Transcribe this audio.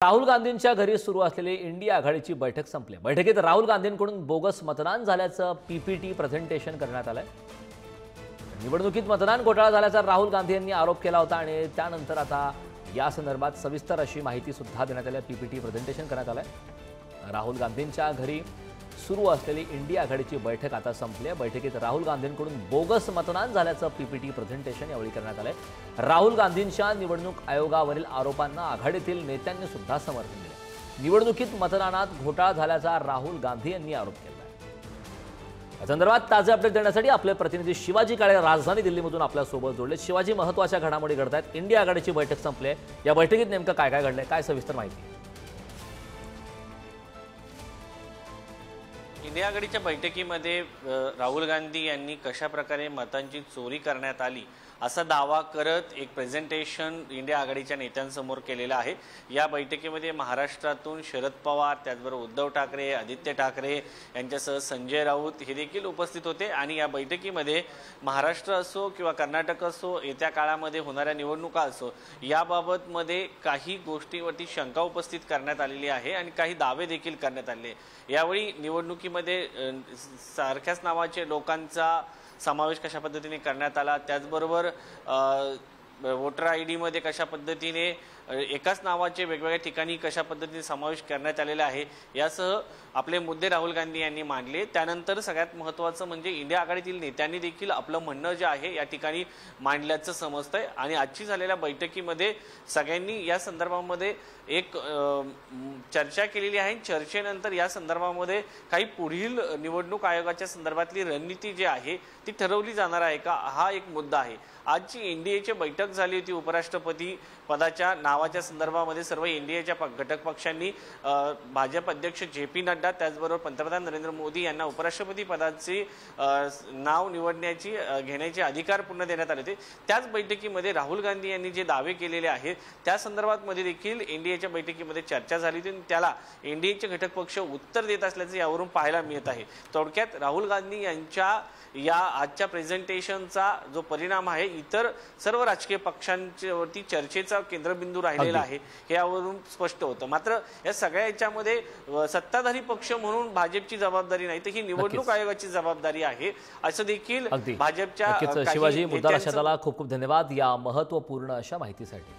राहुल गांधींच्या घरी सुरू असलेली इंडिया आघाडीची बैठक संपली। बैठकीत राहुल गांधींकडून बोगस मतदान झाल्याचं पीपीटी प्रेझेंटेशन करण्यात आलंय। निवडणुकीत मतदान घोटाळा झाल्याचा राहुल गांधी यांनी आरोप केला होता आणि त्यानंतर आता या संदर्भात सविस्तर अशी माहिती सुद्धा देण्यात आली। पीपीटी प्रेझेंटेशन करण्यात आलंय। राहुल गांधींच्या घरी सुरू असलेली इंडिया आघाडीची बैठक आता संपली आहे। बैठकीत राहुल गांधींकडून बोगस मतदान झाल्याचं पीपीटी प्रेझेंटेशन यावेळी करण्यात आलंय। राहुल गांधींच्या निवडणूक आयोगावरील आरोपांना आघाडीतील नेत्यांनी सुद्धा समर्थन दिले। निवडणुकीत मतदानात घोटाळा झाल्याचा राहुल गांधी यांनी आरोप केला आहे। या संदर्भात ताजे अपडेट देण्यासाठी आपले प्रतिनिधी शिवाजी काळे राजधानी दिल्लीमधून आपल्या सोबत जोडले। शिवाजी, महत्त्वाच्या घडामोडी घडतात। इंडिया आघाडीची बैठक संपली आहे, या बैठकीत नेमकं काय काय घडलंय, काय सविस्तर माहिती? इंडिया आघाडीच्या बैठकीमध्ये राहुल गांधी यांनी कशा प्रकारे मतांची चोरी करण्यात आली असा दावा करत एक प्रेझेंटेशन इंडिया आघाडीच्या नेत्यांसमोर केलेलं आहे। या बैठकीमध्ये महाराष्ट्रातून शरद पवार, त्याचबरोबर उद्धव ठाकरे, आदित्य ठाकरे यांच्यासह संजय राऊत हे देखील उपस्थित होते आणि या बैठकीमध्ये महाराष्ट्र असो किंवा कर्नाटक असो, येत्या काळामध्ये होणाऱ्या निवडणुका असो, याबाबतमध्ये काही गोष्टींवरती शंका उपस्थित करण्यात आलेली आहे आणि काही दावे देखील करण्यात आले। यावेळी निवडणुकीमध्ये सारख्याच नावाचे लोकांचा समावेश कशा पद्धतीने करण्यात आला, त्याचबरोबर वोटर आयडी मध्ये कशा पद्धतीने एकाच नावाचे वेगवेगळ्या ठिकाणी कशा पद्धतीने समावेश करण्यात आलेला आहे, यासह आपले मुद्दे राहुल गांधी यांनी मांडले। त्यानंतर सगळ्यात महत्त्वाचं म्हणजे इंडिया आघाडीतील नेत्यांनी देखील आपलं म्हणणं जे आहे या ठिकाणी मांडल्याचं समजतंय आणि आजची झालेल्या बैठकीमध्ये सगळ्यांनी या संदर्भामध्ये एक चर्चा केलेली आहे। चर्चेनंतर या संदर्भामध्ये काही पुढील निवडणूक आयोगाच्या संदर्भातली रणनीती जी आहे ती ठरवली जाणार आहे का, हा एक मुद्दा आहे। आजची एनडीएची बैठक झाली होती। उपराष्ट्रपती पदाच्या नावाच्या संदर्भामध्ये सर्व एनडीएच्या घटक पक्षांनी भाजप अध्यक्ष जे.पी. नड्डा, त्याचबरोबर पंतप्रधान नरेंद्र मोदी यांना उपराष्ट्रपती पदाचे नाव निवडण्याची घेण्याचे अधिकार पूर्ण देण्यात आले होते। त्याच बैठकीमध्ये राहुल गांधी यांनी जे दावे केलेले आहेत त्या संदर्भात मध्ये देखील एनडीएच्या बैठकीमध्ये चर्चा झाली होती। त्याला एनडीएचे घटक पक्ष उत्तर देत असल्याचे यावरून पाहायला मिळत आहे। थोडक्यात राहुल गांधी यांच्या या आजच्या प्रेझेंटेशनचा जो परिणाम आहे इतर सर्व राजकीय पक्षांवरती चर्चेचा केंद्रबिंदू राहिलेला आहे हे यावरून स्पष्ट होतं। मात्र या सगळ्या याच्यामध्ये सत्ताधारी पक्ष म्हणून भाजपची जबाबदारी नाही, तर ही निवडणूक आयोगाची जबाबदारी आहे असं देखील भाजपच्या शिवाजी, मुद्दा लक्षात आला। खूप खूप धन्यवाद या महत्त्वपूर्ण अशा माहितीसाठी।